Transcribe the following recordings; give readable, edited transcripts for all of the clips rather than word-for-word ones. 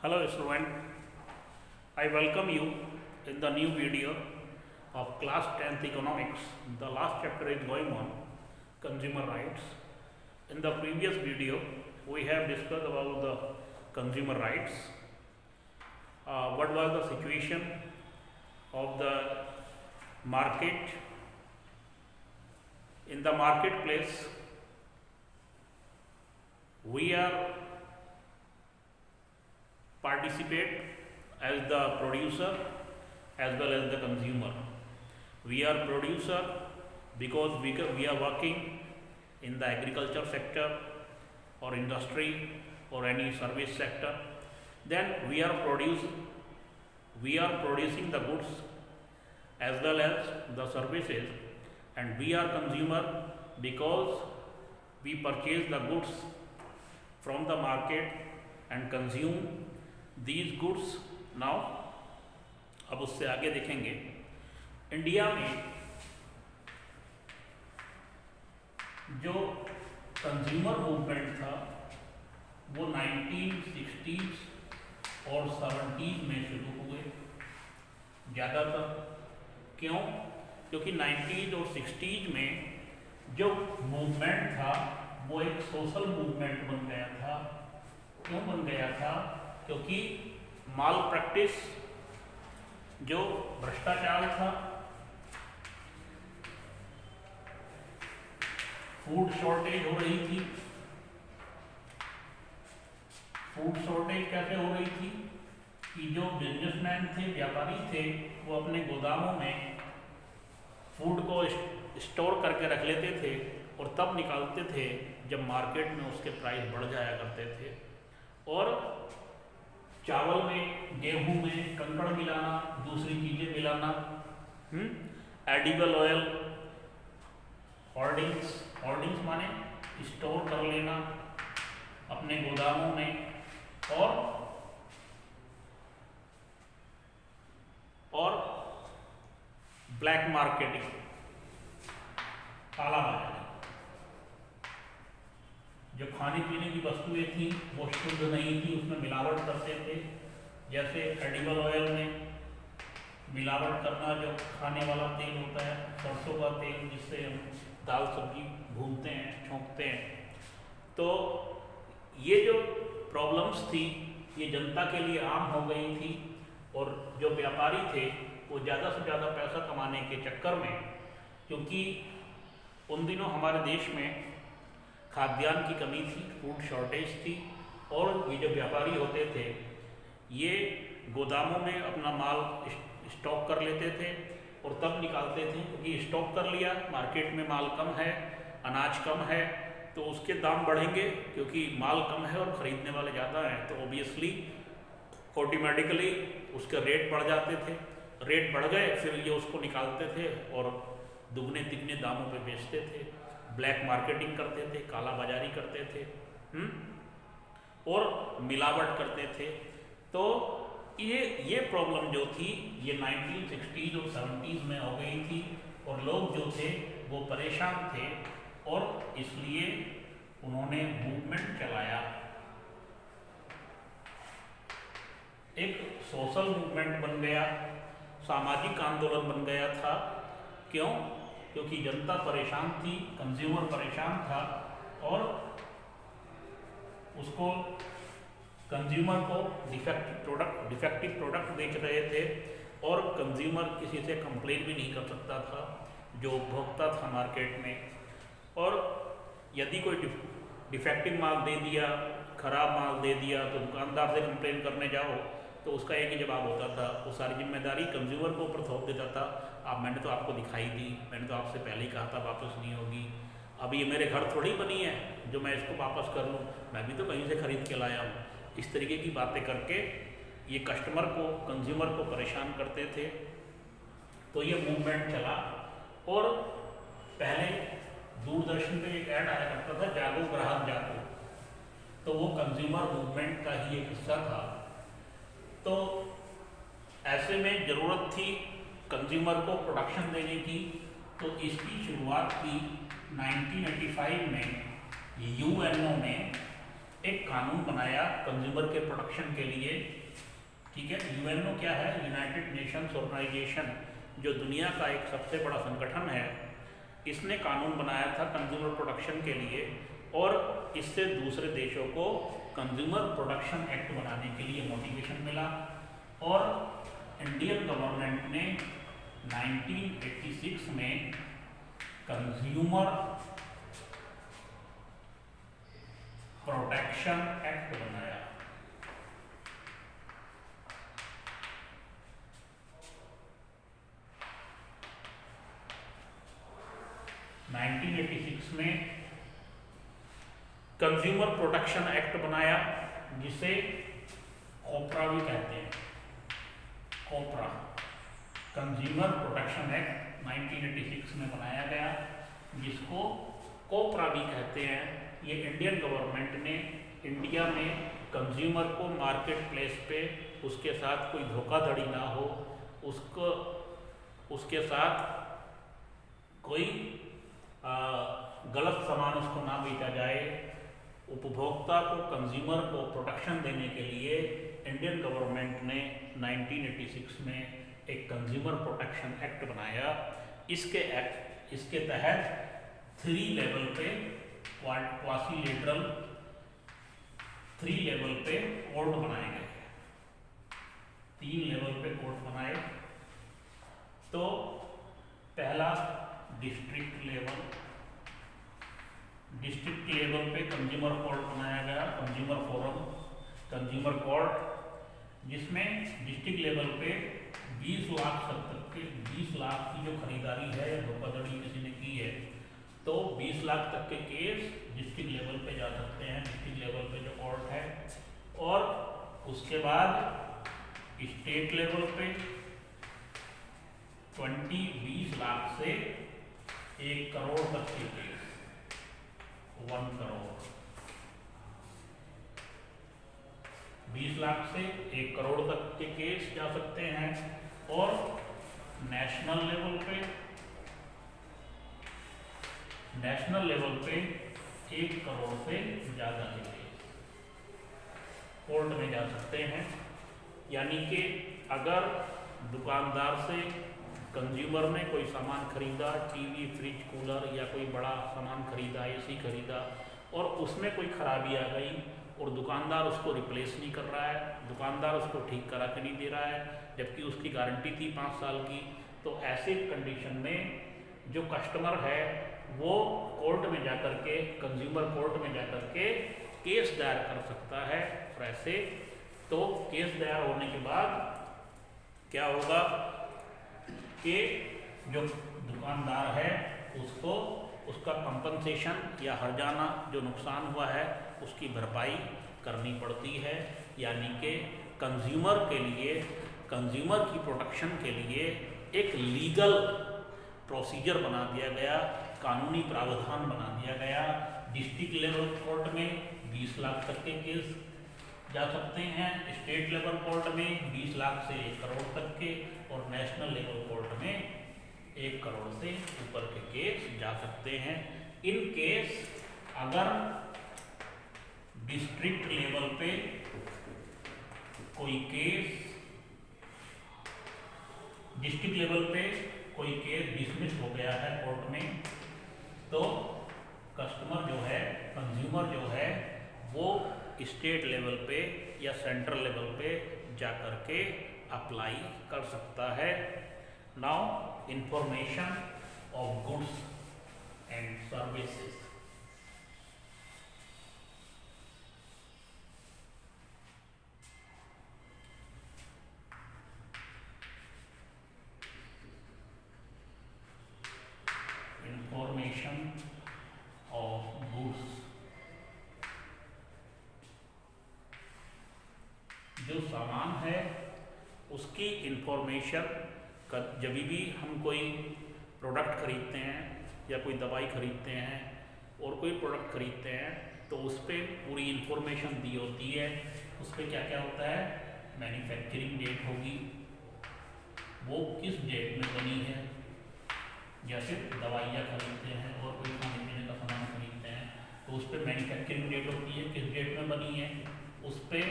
Hello student, I welcome you in the new video of class 10th economics. The last chapter is going on consumer rights. In the previous video we have discussed about the consumer rights. What was the situation of the market in the marketplace. We are participate as the producer as well as the consumer. We are producer because we are working in the agriculture sector or industry or any service sector. Then we are producing the goods as well as the services, and we are consumer because we purchase the goods from the market and consume these goods. Now अब उससे आगे देखेंगे India में जो consumer movement था वो 1960s और 70s में शुरू हुए ज़्यादातर। क्यों? क्योंकि 90s और 60s में जो मूवमेंट था वो एक सोशल मूवमेंट बन गया था। क्यों बन गया था? क्योंकि माल प्रैक्टिस, जो भ्रष्टाचार था, फूड शॉर्टेज हो रही थी। फूड शॉर्टेज कैसे हो रही थी कि जो बिजनेसमैन थे, व्यापारी थे, वो अपने गोदामों में फूड को स्टोर करके रख लेते थे और तब निकालते थे जब मार्केट में उसके प्राइस बढ़ जाया करते थे। और चावल में, गेहूं में कंकड़ मिलाना, दूसरी चीज़ें मिलाना, एडिबल ऑयल, होर्डिंग्स माने स्टोर कर लेना अपने गोदामों में, और ब्लैक मार्केटिंग, काला बाजारी। जो खाने पीने की वस्तुएं थी वो शुद्ध नहीं थी, उसमें मिलावट करते थे। जैसे एडिबल ऑयल में मिलावट करना, जो खाने वाला तेल होता है, सरसों का तेल, जिससे हम दाल सब्जी भूनते हैं, छौंकते हैं। तो ये जो प्रॉब्लम्स थी ये जनता के लिए आम हो गई थी, और जो व्यापारी थे वो ज़्यादा से ज़्यादा पैसा कमाने के चक्कर में, क्योंकि उन दिनों हमारे देश में खाद्यान्न की कमी थी, फूड शॉर्टेज थी, और ये जो व्यापारी होते थे ये गोदामों में अपना माल स्टॉक कर लेते थे और तब निकालते थे। क्योंकि स्टॉक कर लिया, मार्केट में माल कम है, अनाज कम है, तो उसके दाम बढ़ेंगे। क्योंकि माल कम है और ख़रीदने वाले ज़्यादा हैं, तो ऑब्वियसली ऑटोमेटिकली उसके रेट बढ़ जाते थे। रेट बढ़ गए, फिर ये उसको निकालते थे और दुगने तिगने दामों पे बेचते थे, ब्लैक मार्केटिंग करते थे, काला बाजारी करते थे, और मिलावट करते थे। तो ये प्रॉब्लम जो थी ये 1960s और 70s में हो गई थी, और लोग जो थे वो परेशान थे, और इसलिए उन्होंने मूवमेंट चलाया, एक सोशल मूवमेंट बन गया, सामाजिक आंदोलन बन गया था। क्यों? क्योंकि जनता परेशान थी, कंज्यूमर परेशान था, और उसको कंज्यूमर को डिफेक्टिव प्रोडक्ट बेच रहे थे, और कंज्यूमर किसी से कंप्लेन भी नहीं कर सकता था, जो उपभोक्ता था मार्केट में। और यदि कोई डिफेक्टिव माल दे दिया, ख़राब माल दे दिया, तो दुकानदार से कंप्लेन करने जाओ तो उसका एक ही जवाब होता था, वो सारी जिम्मेदारी कंज्यूमर को ऊपर थोप देता था। मैंने तो आपको दिखाई दी, मैंने तो आपसे पहले ही कहा था वापस नहीं होगी, अब ये मेरे घर थोड़ी बनी है जो मैं इसको वापस कर लूँ, मैं भी तो कहीं से ख़रीद के लाया हूँ। इस तरीके की बातें करके ये कस्टमर को, कंज्यूमर को परेशान करते थे। तो ये मूवमेंट चला, और पहले दूरदर्शन पे एक ऐड आया करता था, जागो ग्राहक जागो, तो वो कंज्यूमर मूवमेंट का ही एक हिस्सा था। तो ऐसे में ज़रूरत थी कंज्यूमर को प्रोडक्शन देने की, तो इसकी शुरुआत की 1985 में यूएनओ ने एक कानून बनाया कंज्यूमर के प्रोटेक्शन के लिए, ठीक है। यूएनओ क्या है? यूनाइटेड नेशंस ऑर्गेनाइजेशन, जो दुनिया का एक सबसे बड़ा संगठन है, इसने कानून बनाया था कंज्यूमर प्रोटेक्शन के लिए, और इससे दूसरे देशों को कंज्यूमर प्रोटेक्शन एक्ट बनाने के लिए मोटिवेशन मिला। और इंडियन गवर्नमेंट ने 1986 में कंज्यूमर प्रोटेक्शन एक्ट बनाया। में कंज्यूमर प्रोटेक्शन एक्ट बनाया, जिसे कोपरा भी कहते हैं। कोपरा, कंज्यूमर प्रोटेक्शन एक्ट 1986 में बनाया गया, जिसको कोपरा भी कहते हैं। ये इंडियन गवर्नमेंट ने इंडिया में कंज्यूमर को मार्केट प्लेस पे उसके साथ कोई धोखाधड़ी ना हो, उसके साथ कोई गलत सामान उसको ना बेचा जाए, उपभोक्ता को, कंज्यूमर को प्रोटेक्शन देने के लिए इंडियन गवर्नमेंट ने 1986 में एक कंज्यूमर प्रोटेक्शन एक्ट बनाया। इसके तहत 3 लेवल पे क्वासीलेटरल 3 लेवल पे कोर्ट बनाए गए, 3 लेवल पे कोर्ट बनाए। तो पहला डिस्ट्रिक्ट लेवल पे कंज्यूमर कोर्ट बनाया गया, कंज्यूमर फोरम, कंज्यूमर कोर्ट, जिसमें डिस्ट्रिक्ट लेवल पे 20 लाख की जो खरीदारी है या धोखाधड़ी किसी ने की है, तो 20 लाख तक के केस डिस्ट्रिक्ट लेवल पे जा सकते हैं, डिस्ट्रिक्ट लेवल पे जो कोर्ट है। और उसके बाद स्टेट लेवल पे 20 लाख से 1 करोड़ तक के केस, 1 करोड़, 20 लाख से 1 करोड़ तक के केस जा सकते हैं। और नेशनल लेवल पे 1 करोड़ से ज़्यादा के केस कोर्ट में जा सकते हैं। यानी कि अगर दुकानदार से कंज्यूमर ने कोई सामान खरीदा, टीवी, फ्रिज, कूलर या कोई बड़ा सामान खरीदा, एसी खरीदा, और उसमें कोई खराबी आ गई और दुकानदार उसको रिप्लेस नहीं कर रहा है, दुकानदार उसको ठीक करा के नहीं दे रहा है, जबकि उसकी गारंटी थी 5 साल की, तो ऐसे कंडीशन में जो कस्टमर है वो कोर्ट में जाकर के, कंज्यूमर कोर्ट में जाकर के केस दायर कर सकता है। और ऐसे तो केस दायर होने के बाद क्या होगा कि जो दुकानदार है उसको उसका कंपनसेशन या हर्जाना जो नुकसान हुआ है उसकी भरपाई करनी पड़ती है। यानी कि कंज्यूमर के लिए, कंज्यूमर की प्रोटेक्शन के लिए एक लीगल प्रोसीजर बना दिया गया, कानूनी प्रावधान बना दिया गया। डिस्ट्रिक्ट लेवल कोर्ट में 20 लाख तक के केस जा सकते हैं, स्टेट लेवल कोर्ट में 20 लाख से 1 करोड़ तक के, और नेशनल लेवल कोर्ट में 1 करोड़ से ऊपर के केस जा सकते हैं। इन केस अगर डिस्ट्रिक्ट लेवल पे कोई केस डिसमिस हो गया है कोर्ट में, तो कस्टमर जो है, कंज्यूमर जो है, वो स्टेट लेवल पे या सेंट्रल लेवल पे जाकर के अप्लाई कर सकता है। Now information of goods and services. Information of goods, जो सामान है उसकी इंफॉर्मेशन, जब भी हम कोई प्रोडक्ट खरीदते हैं या कोई दवाई खरीदते हैं और कोई प्रोडक्ट खरीदते हैं, तो उस पर पूरी इंफॉर्मेशन दी होती है। उस पर क्या क्या होता है, मैन्युफैक्चरिंग डेट होगी, वो किस डेट में बनी है। जैसे दवाइयाँ खरीदते हैं और कोई खाने पीने का सामान खरीदते हैं तो उस पर मैन्युफैक्चरिंग डेट होती है, किस डेट में बनी है, उस पर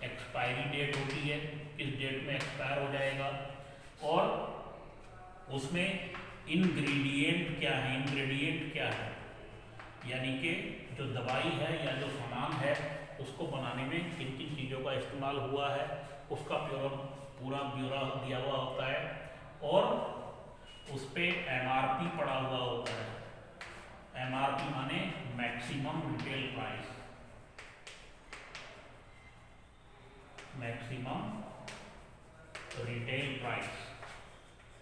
एक्सपायरी डेट होती है, किस डेट में एक्सपायर हो जाएगा, और उसमें इंग्रेडिएंट क्या है, इंग्रेडिएंट क्या है, यानी कि जो दवाई है या जो सामान है उसको बनाने में किन किन चीज़ों का इस्तेमाल हुआ है, उसका पूरा ब्यौरा दिया हुआ होता है, और उस पर MRP पड़ा हुआ होता है। MRP माने maximum retail price, maximum retail price.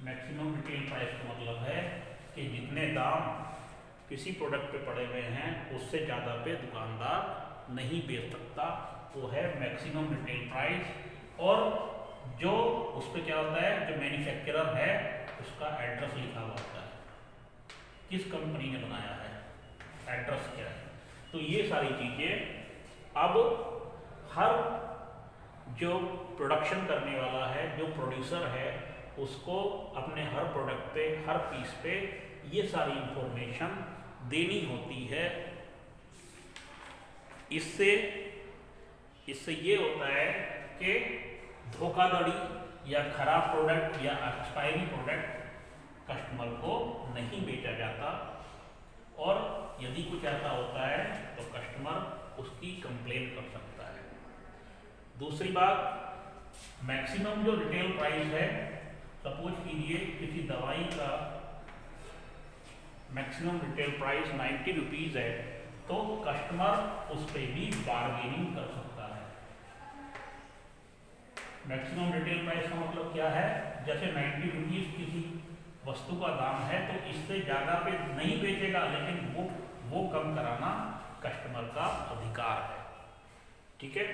Maximum retail price का मतलब है कि जितने दाम किसी प्रोडक्ट पे पड़े हुए हैं उससे ज़्यादा पे दुकानदार नहीं बेच सकता, वो है मैक्सिमम रिटेल प्राइस। और जो उस पर क्या होता है, जो मैन्युफैक्चरर है उसका एड्रेस लिखा हुआ होता है, किस कंपनी ने बनाया है, एड्रेस क्या है। तो ये सारी चीज़ें अब हर जो प्रोडक्शन करने वाला है, जो प्रोड्यूसर है, उसको अपने हर प्रोडक्ट पे, हर पीस पे ये सारी इंफॉर्मेशन देनी होती है। इससे ये होता है कि धोखाधड़ी या खराब प्रोडक्ट या एक्सपायरी प्रोडक्ट कस्टमर को नहीं बेचा जाता, और यदि कुछ ऐसा होता है तो कस्टमर उसकी कंप्लेन कर सकता है। दूसरी बात, मैक्सिमम जो रिटेल प्राइस है, सपोज कीजिए किसी दवाई का मैक्सिमम रिटेल प्राइस 90 रुपीज़ है, तो कस्टमर उस पर भी बार्गेनिंग कर सकता है। मैक्सिमम रिटेल प्राइस का मतलब क्या है, जैसे 90 रुपीज़ किसी वस्तु का दाम है तो इससे ज़्यादा पे नहीं बेचेगा, लेकिन वो कम कराना कस्टमर का अधिकार है। ठीक है,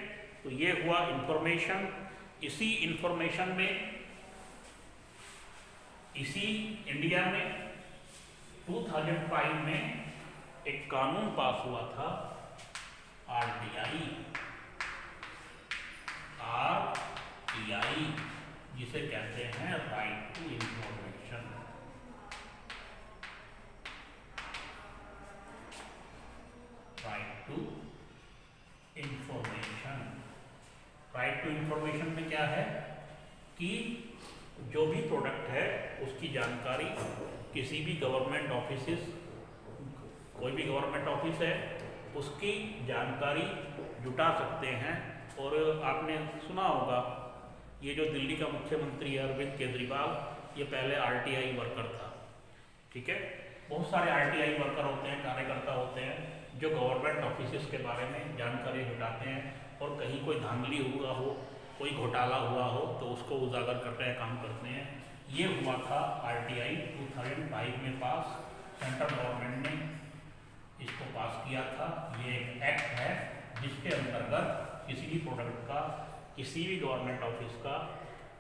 तो ये हुआ इंफॉर्मेशन। इसी इंफॉर्मेशन में इसी इंडिया में 2005 में एक कानून पास हुआ था, RTI, जिसे कहते हैं right to information. Right to information, right to information में क्या है कि जो भी प्रोडक्ट है उसकी जानकारी किसी भी गवर्नमेंट ऑफिस, कोई भी गवर्नमेंट ऑफिस है, उसकी जानकारी जुटा सकते हैं। और आपने सुना होगा, ये जो दिल्ली का मुख्यमंत्री है अरविंद केजरीवाल, ये पहले RTI वर्कर था। ठीक है, बहुत सारे RTI वर्कर होते हैं, कार्यकर्ता होते हैं जो गवर्नमेंट ऑफिस के बारे में जानकारी जुटाते हैं, और कहीं कोई धांधली हुआ हो, कोई घोटाला हुआ हो तो उसको उजागर करते हैं, काम करते हैं। ये हुआ था RTI 2005 में पास, सेंट्रल गवर्नमेंट ने इसको पास किया था। ये एक एक्ट है जिसके अंतर्गत किसी भी प्रोडक्ट का, किसी भी गवर्नमेंट ऑफिस का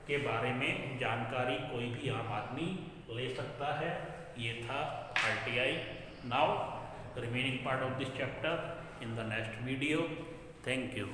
के बारे में जानकारी कोई भी आम आदमी ले सकता है। ये था RTI। Now remaining part of this chapter in the next video. Thank you.